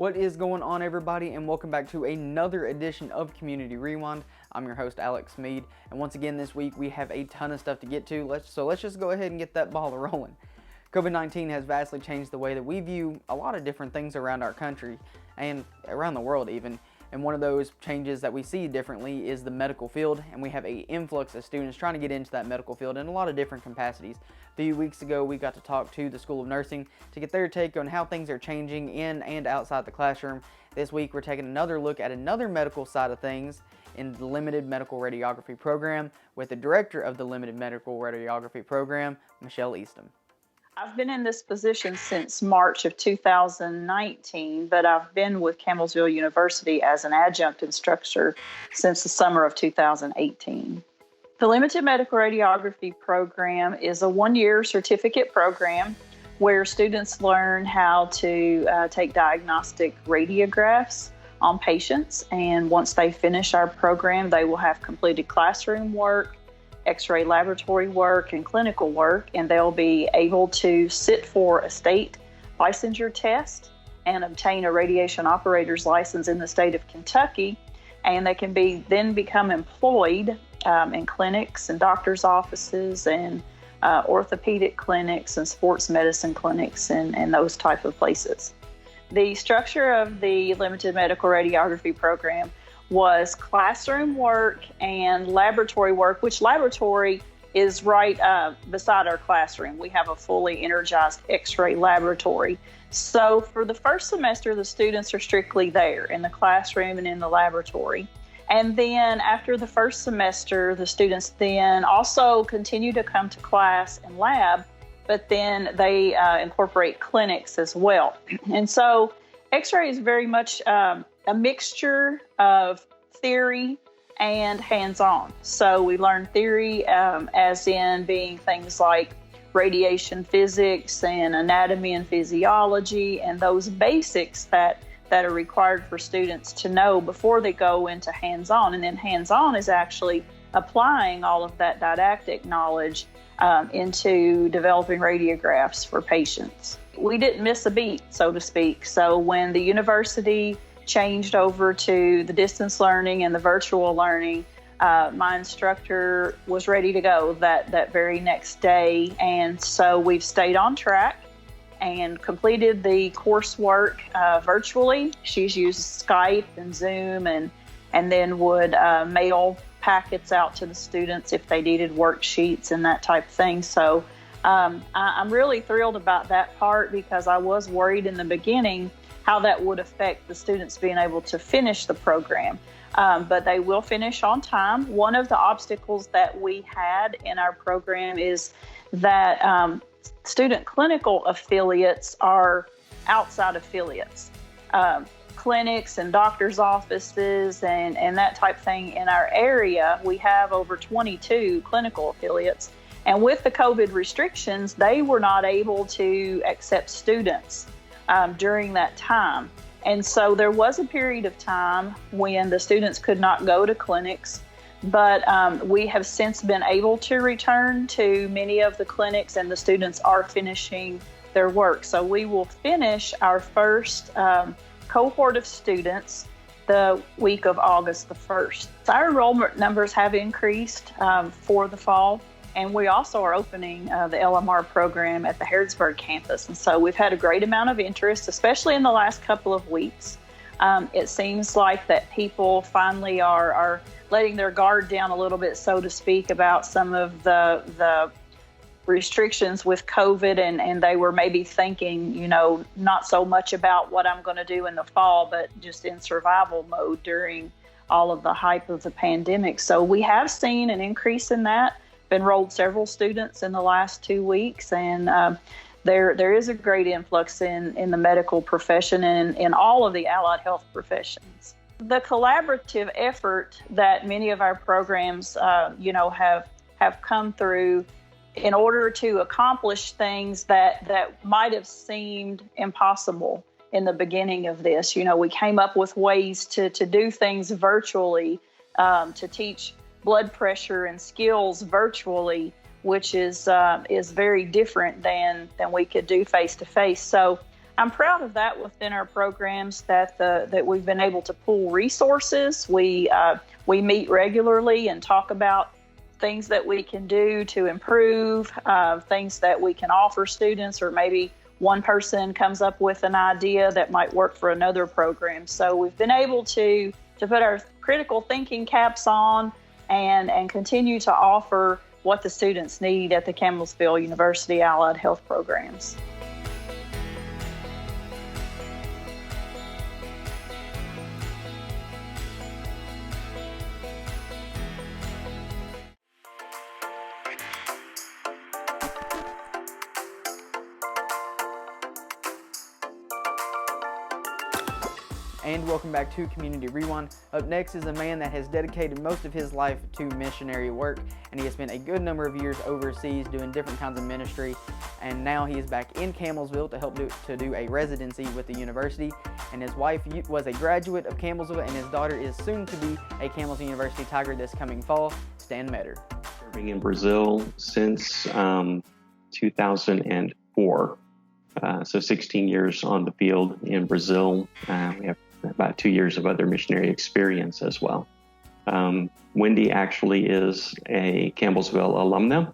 What is going on, everybody, and welcome back to another edition of Community Rewind. I'm your host, Alex Mead, and once again this week we have a ton of stuff to get to, so let's just go ahead and get that ball rolling. COVID-19 has vastly changed the way that we view a lot of different things around our country, and around the world even, and one of those changes that we see differently is the medical field, and we have an influx of students trying to get into that medical field in a lot of different capacities. A few weeks ago, we got to talk to the School of Nursing to get their take on how things are changing in and outside the classroom. This week, we're taking another look at another medical side of things in the Limited Medical Radiography program with the director of the Limited Medical Radiography program, Michelle Eastham. I've been in this position since March of 2019, but I've been with Campbellsville University as an adjunct instructor since the summer of 2018. The Limited Medical Radiography program is a one-year certificate program where students learn how to take diagnostic radiographs on patients, and once they finish our program, they will have completed classroom work, X-ray laboratory work, and clinical work, and they'll be able to sit for a state licensure test and obtain a radiation operator's license in the state of Kentucky, and they can then become employed in clinics and doctors' offices and orthopedic clinics and sports medicine clinics and those type of places. The structure of the Limited Medical Radiography program was classroom work and laboratory work, which laboratory is right beside our classroom. We have a fully energized X-ray laboratory. So for the first semester, the students are strictly there in the classroom and in the laboratory. And then after the first semester, the students then also continue to come to class and lab, but then they incorporate clinics as well. And so X-ray is very much a mixture of theory and hands-on. So we learn theory as in being things like radiation physics and anatomy and physiology and those basics that are required for students to know before they go into hands-on. And then hands-on is actually applying all of that didactic knowledge into developing radiographs for patients. We didn't miss a beat, so to speak. So when the university changed over to the distance learning and the virtual learning, my instructor was ready to go that very next day. And so we've stayed on track and completed the coursework virtually. She's used Skype and Zoom and then would mail packets out to the students if they needed worksheets and that type of thing. So I'm really thrilled about that part because I was worried in the beginning how that would affect the students being able to finish the program. But they will finish on time. One of the obstacles that we had in our program is that student clinical affiliates are outside affiliates. Clinics and doctors' offices and that type of thing in our area, we have over 22 clinical affiliates. And with the COVID restrictions, they were not able to accept students during that time. And so there was a period of time when the students could not go to clinics, but we have since been able to return to many of the clinics and the students are finishing their work. So we will finish our first cohort of students the week of August the 1st. So our enrollment numbers have increased for the fall. And we also are opening the LMR program at the Harrodsburg campus. And so we've had a great amount of interest, especially in the last couple of weeks. It seems like that people finally are letting their guard down a little bit, so to speak, about some of the restrictions with COVID. And they were maybe thinking, not so much about what I'm going to do in the fall, but just in survival mode during all of the hype of the pandemic. So we have seen an increase in that. Enrolled several students in the last 2 weeks, and there is a great influx in the medical profession and in all of the allied health professions. The collaborative effort that many of our programs, have come through in order to accomplish things that might have seemed impossible in the beginning of this. We came up with ways to do things virtually, to teach blood pressure and skills virtually, which is very different than we could do face to face. So I'm proud of that within our programs that we've been able to pool resources. We meet regularly and talk about things that we can do to improve, things that we can offer students, or maybe one person comes up with an idea that might work for another program. So we've been able to put our critical thinking caps on and continue to offer what the students need at the Campbellsville University Allied Health programs. And welcome back to Community Rewind. Up next is a man that has dedicated most of his life to missionary work, and he has spent a good number of years overseas doing different kinds of ministry, and now he is back in Campbellsville to help do a residency with the university. And his wife was a graduate of Campbellsville, and his daughter is soon to be a Campbellsville University Tiger this coming fall. Stan met her. Serving in Brazil since 2004. So 16 years on the field in Brazil. We have about 2 years of other missionary experience as well. Wendy actually is a Campbellsville alumna,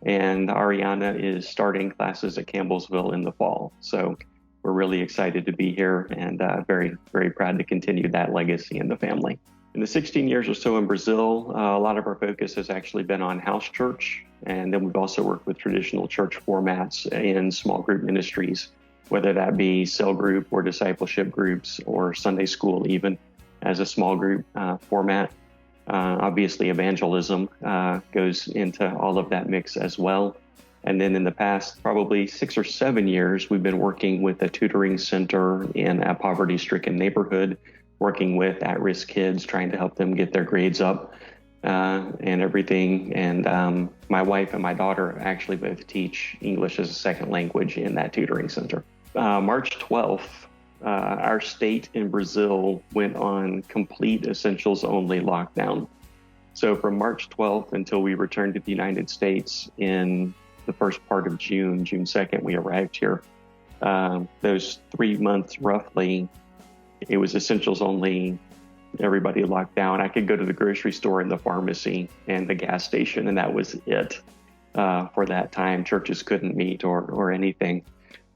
and Ariana is starting classes at Campbellsville in the fall. So we're really excited to be here and very, very proud to continue that legacy in the family. In the 16 years or so in Brazil, a lot of our focus has actually been on house church, and then we've also worked with traditional church formats in small group ministries, whether that be cell group or discipleship groups or Sunday school even as a small group format. Obviously, evangelism goes into all of that mix as well. And then in the past probably 6 or 7 years, we've been working with a tutoring center in a poverty-stricken neighborhood, working with at-risk kids, trying to help them get their grades up and everything. And my wife and my daughter actually both teach English as a second language in that tutoring center. March 12th, our state in Brazil went on complete essentials only lockdown. So from March 12th until we returned to the United States in the first part of June 2nd, we arrived here. Those 3 months roughly, it was essentials only, everybody locked down. I could go to the grocery store and the pharmacy and the gas station, and that was it for that time. Churches couldn't meet or anything.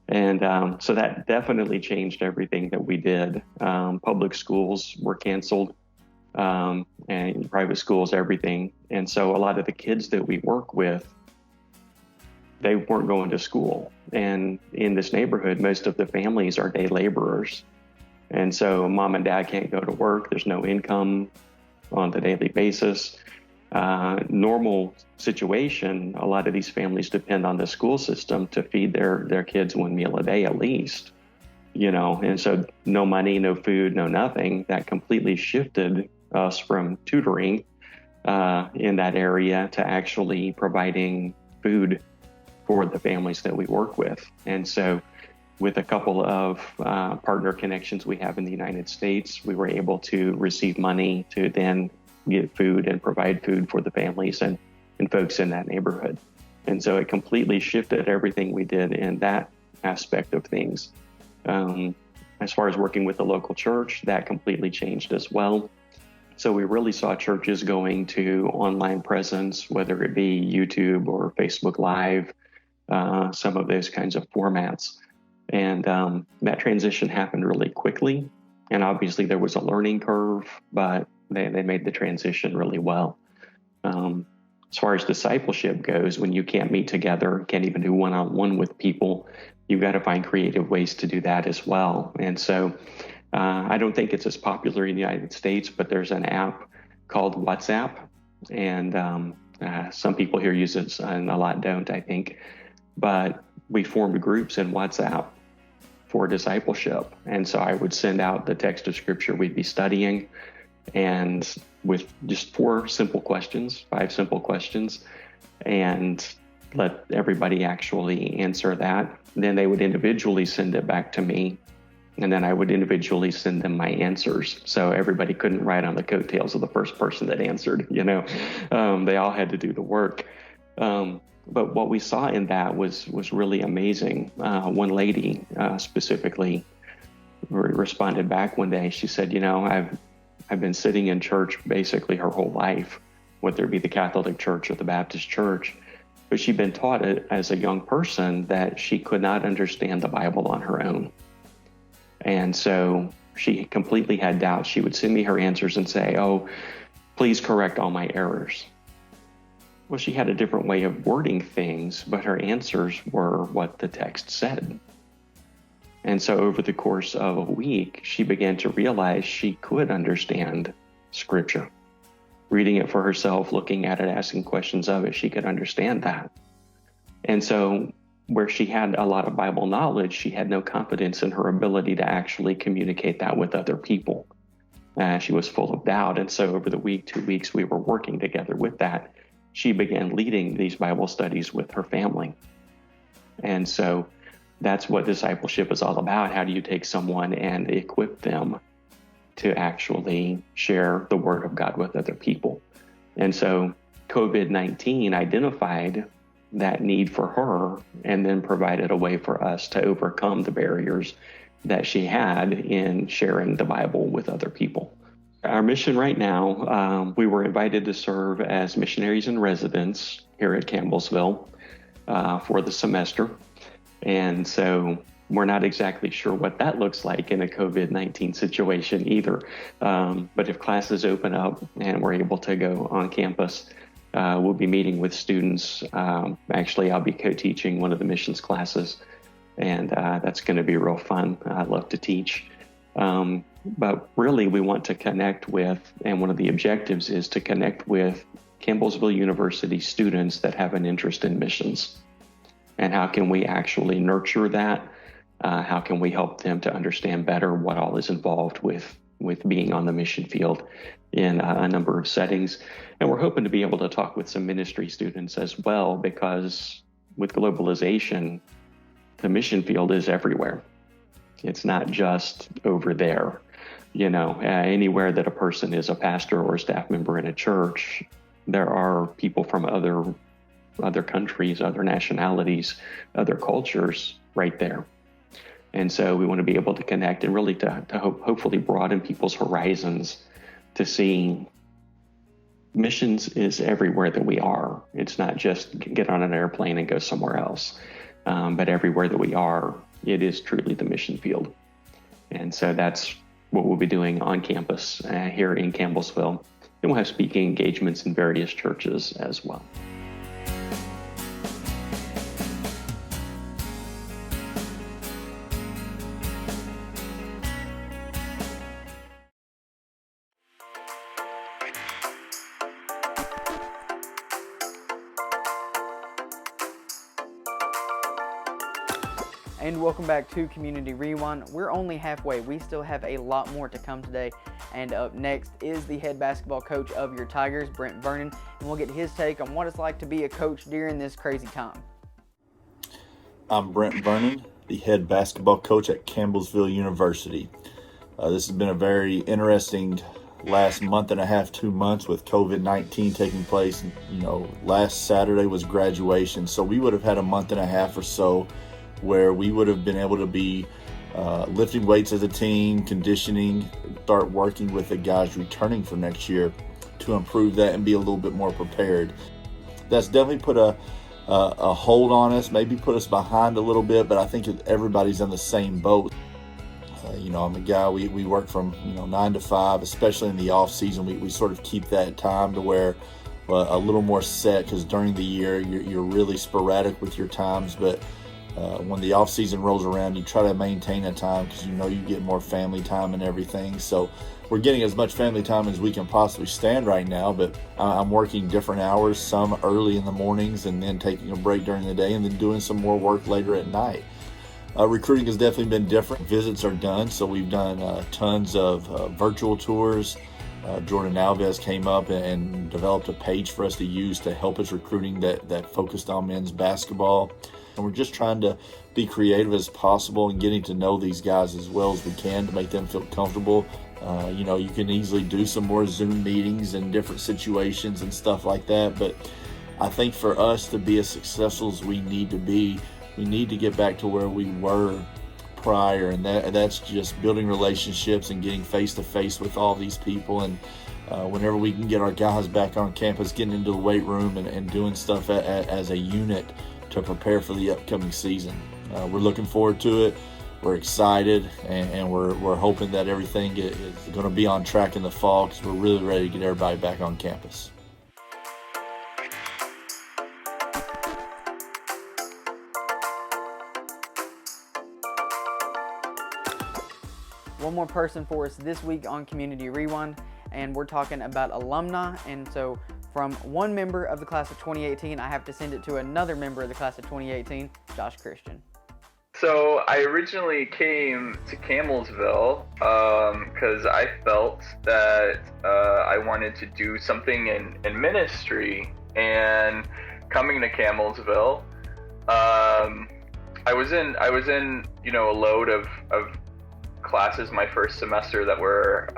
And so that definitely changed everything that we did. Public schools were canceled, and private schools, everything. And so a lot of the kids that we work with, they weren't going to school. And in this neighborhood, most of the families are day laborers. And so mom and dad can't go to work. There's no income on the daily basis. Normal situation, a lot of these families depend on the school system to feed their kids one meal a day at least, and so no money, no food, no nothing. That completely shifted us from tutoring in that area to actually providing food for the families that we work with. And so with a couple of partner connections we have in the United States, we were able to receive money to then get food and provide food for the families and folks in that neighborhood. And so it completely shifted everything we did in that aspect of things. As far as working with the local church, that completely changed as well. So we really saw churches going to online presence, whether it be YouTube or Facebook Live, some of those kinds of formats. And that transition happened really quickly. And obviously there was a learning curve, but they made the transition really well. As far as discipleship goes, when you can't meet together, can't even do one-on-one with people, you've got to find creative ways to do that as well. And so I don't think it's as popular in the United States, but there's an app called WhatsApp. And some people here use it and a lot don't, I think. But we formed groups in WhatsApp for discipleship. And so I would send out the text of scripture we'd be studying, and with just 5 simple questions, and let everybody actually answer that. Then they would individually send it back to me, and then I would individually send them my answers. So everybody couldn't ride on the coattails of the first person that answered, they all had to do the work. But what we saw in that was really amazing. One lady specifically responded back one day. She said, I've been sitting in church basically her whole life, whether it be the Catholic Church or the Baptist Church. But she'd been taught as a young person that she could not understand the Bible on her own. And so she completely had doubts. She would send me her answers and say, "Oh, please correct all my errors." Well, she had a different way of wording things, but her answers were what the text said. And so over the course of a week, she began to realize she could understand Scripture. Reading it for herself, looking at it, asking questions of it, she could understand that. And so where she had a lot of Bible knowledge, she had no confidence in her ability to actually communicate that with other people. She was full of doubt. And so over the week, 2 weeks, we were working together with that. She began leading these Bible studies with her family. And so that's what discipleship is all about. How do you take someone and equip them to actually share the Word of God with other people? And so COVID-19 identified that need for her and then provided a way for us to overcome the barriers that she had in sharing the Bible with other people. Our mission right now, we were invited to serve as missionaries in residence here at Campbellsville for the semester. And so we're not exactly sure what that looks like in a COVID-19 situation either. But if classes open up and we're able to go on campus, we'll be meeting with students. Actually, I'll be co-teaching one of the missions classes, and that's going to be real fun. I love to teach. But really, we want to connect with, and one of the objectives is to connect with Campbellsville University students that have an interest in missions. And how can we actually nurture that? How can we help them to understand better what all is involved with being on the mission field in a number of settings? And we're hoping to be able to talk with some ministry students as well, because with globalization, the mission field is everywhere. It's not just over there. Anywhere that a person is a pastor or a staff member in a church, there are people from other countries, other nationalities, other cultures right there. And so we want to be able to connect and really to hopefully broaden people's horizons to see missions is everywhere that we are. It's not just get on an airplane and go somewhere else, but everywhere that we are, it is truly the mission field. And so that's what we'll be doing on campus here in Campbellsville. And we'll have speaking engagements in various churches as well. And welcome back to Community Rewind. We're only halfway. We still have a lot more to come today. And up next is the head basketball coach of your Tigers, Brent Vernon, and we'll get his take on what it's like to be a coach during this crazy time. I'm Brent Vernon, the head basketball coach at Campbellsville University. This has been a very interesting last month and a half, 2 months with COVID-19 taking place. Last Saturday was graduation, so we would have had a month and a half or so where we would have been able to be lifting weights as a team, conditioning, start working with the guys returning for next year to improve that and be a little bit more prepared. That's definitely put a hold on us, maybe put us behind a little bit, but I think everybody's in the same boat. I'm a guy, we work from 9 to 5, especially in the off season. We sort of keep that time to where a little more set, because during the year you're really sporadic with your times, but when the off season rolls around, you try to maintain a time because you get more family time and everything. So we're getting as much family time as we can possibly stand right now, but I'm working different hours, some early in the mornings and then taking a break during the day and then doing some more work later at night. Recruiting has definitely been different. Visits are done, so we've done tons of virtual tours. Jordan Alves came up and developed a page for us to use to help us recruiting that focused on men's basketball. And we're just trying to be creative as possible and getting to know these guys as well as we can to make them feel comfortable. You can easily do some more Zoom meetings in different situations and stuff like that, but I think for us to be as successful as we need to be, we need to get back to where we were prior, and that's just building relationships and getting face-to-face with all these people. And whenever we can get our guys back on campus, getting into the weight room and doing stuff as a unit to prepare for the upcoming season. We're looking forward to it. We're excited, and we're hoping that everything is going to be on track in the fall, because we're really ready to get everybody back on campus. One more person for us this week on Community Rewind, and we're talking about alumni. And so from one member of the class of 2018, I have to send it to another member of the class of 2018, Josh Christian. So I originally came to Campbellsville because I felt that I wanted to do something in ministry. And coming to Campbellsville, I was in a load of classes my first semester that were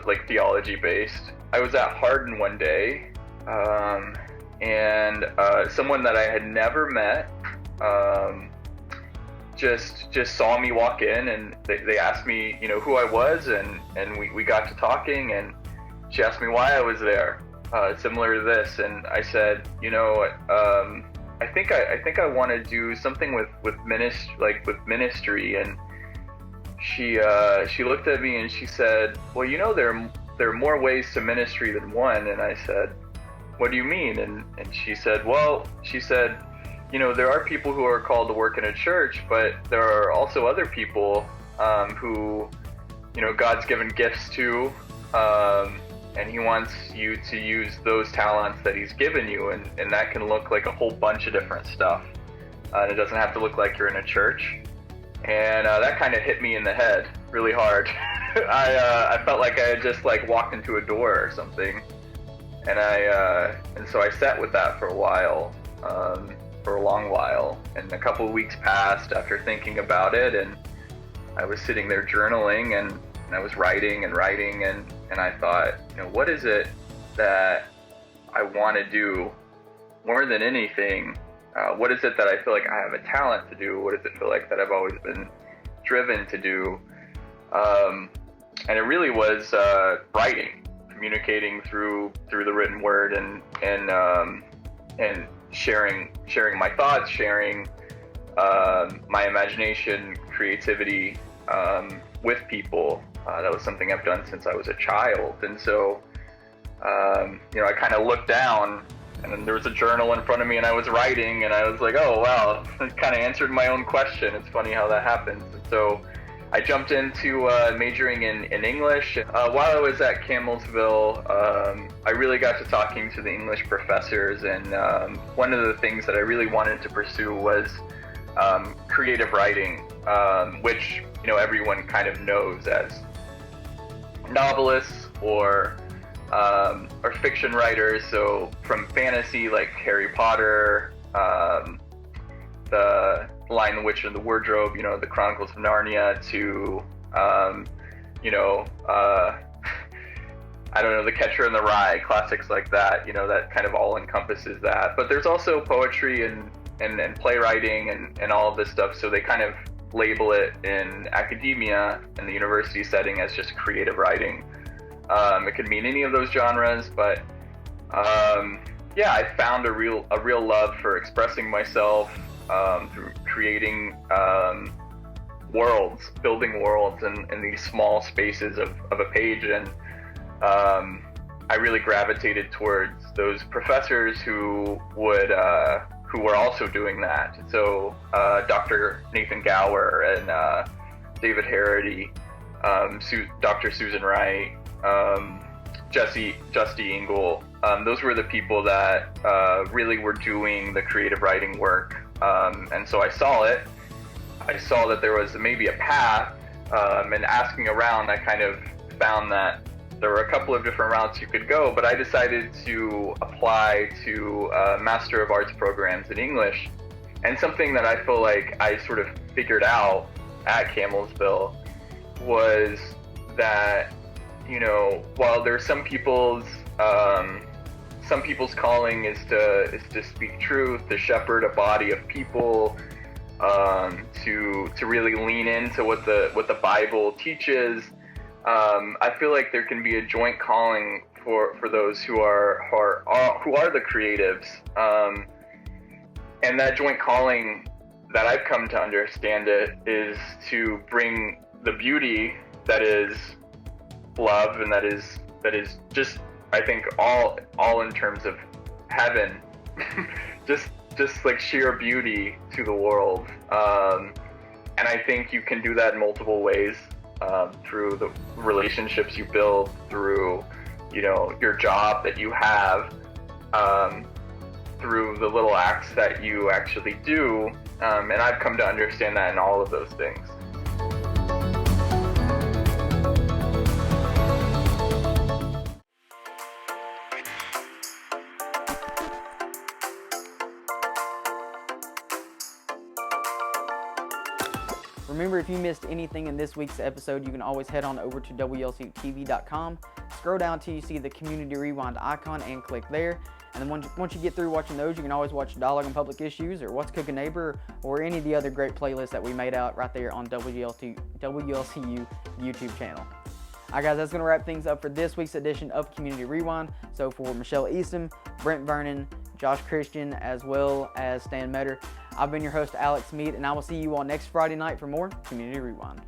like theology based. I was at Hardin one day, and someone that I had never met just saw me walk in, and they asked me who I was, and we got to talking, and she asked me why I was there, similar to this, and I said I think I want to do something with ministry, and she looked at me and she said, well, there are more ways to ministry than one. And I said, what do you mean? And she said, there are people who are called to work in a church, but there are also other people who God's given gifts to, and he wants you to use those talents that he's given you, and that can look like a whole bunch of different stuff, and it doesn't have to look like you're in a church. And that kind of hit me in the head really hard. I felt like I had just walked into a door or something, and so I sat with that for a while, for a long while. And a couple of weeks passed after thinking about it, and I was sitting there journaling, and I was writing, and I thought, what is it that I want to do more than anything? What is it that I feel like I have a talent to do? What does it feel like that I've always been driven to do? And it really was writing, communicating through the written word, and sharing my thoughts, sharing my imagination, creativity with people. That was something I've done since I was a child, and so I kind of looked down. And then there was a journal in front of me, and I was writing, and I was like, oh, wow, it kind of answered my own question. It's funny how that happens. And so I jumped into majoring in English. While I was at Campbellsville, I really got to talking to the English professors, and one of the things that I really wanted to pursue was creative writing, which everyone kind of knows as novelists or fiction writers. So from fantasy like Harry Potter, the Lion, the Witch, and the Wardrobe, the Chronicles of Narnia, to I don't know, The Catcher in the Rye, classics like that. That kind of all encompasses that. But there's also poetry and playwriting and all of this stuff. So they kind of label it in academia and the university setting as just creative writing. It could mean any of those genres, but I found a real love for expressing myself through creating worlds, building worlds in these small spaces of a page, and I really gravitated towards those professors who were also doing that. So Dr. Nathan Gower and David Harrity, Dr. Susan Wright, Justy Engel, those were the people that really were doing the creative writing work, and so I saw that there was maybe a path, and asking around, I kind of found that there were a couple of different routes you could go, but I decided to apply to Master of Arts programs in English. And something that I feel like I sort of figured out at Campbellsville was that, while there's some people's some people's calling is to speak truth, to shepherd a body of people, to really lean into what the Bible teaches. I feel like there can be a joint calling for those who are the creatives, and that joint calling, that I've come to understand it, is to bring the beauty that is love, and that is just, I think, all in terms of heaven, just like sheer beauty to the world. And I think you can do that in multiple ways, through the relationships you build, through, you know, your job that you have, through the little acts that you actually do. And I've come to understand that in all of those things. Remember, if you missed anything in this week's episode, you can always head on over to WLCTV.com, scroll down till you see the Community Rewind icon and click there. And then once you get through watching those, you can always watch Dialogue on Public Issues or What's Cooking Neighbor or any of the other great playlists that we made out right there on WLCU YouTube channel. Alright guys, that's going to wrap things up for this week's edition of Community Rewind. So for Michelle Easton, Brent Vernon, Josh Christian, as well as Stan Metter, I've been your host, Alex Mead, and I will see you all next Friday night for more Community Rewind.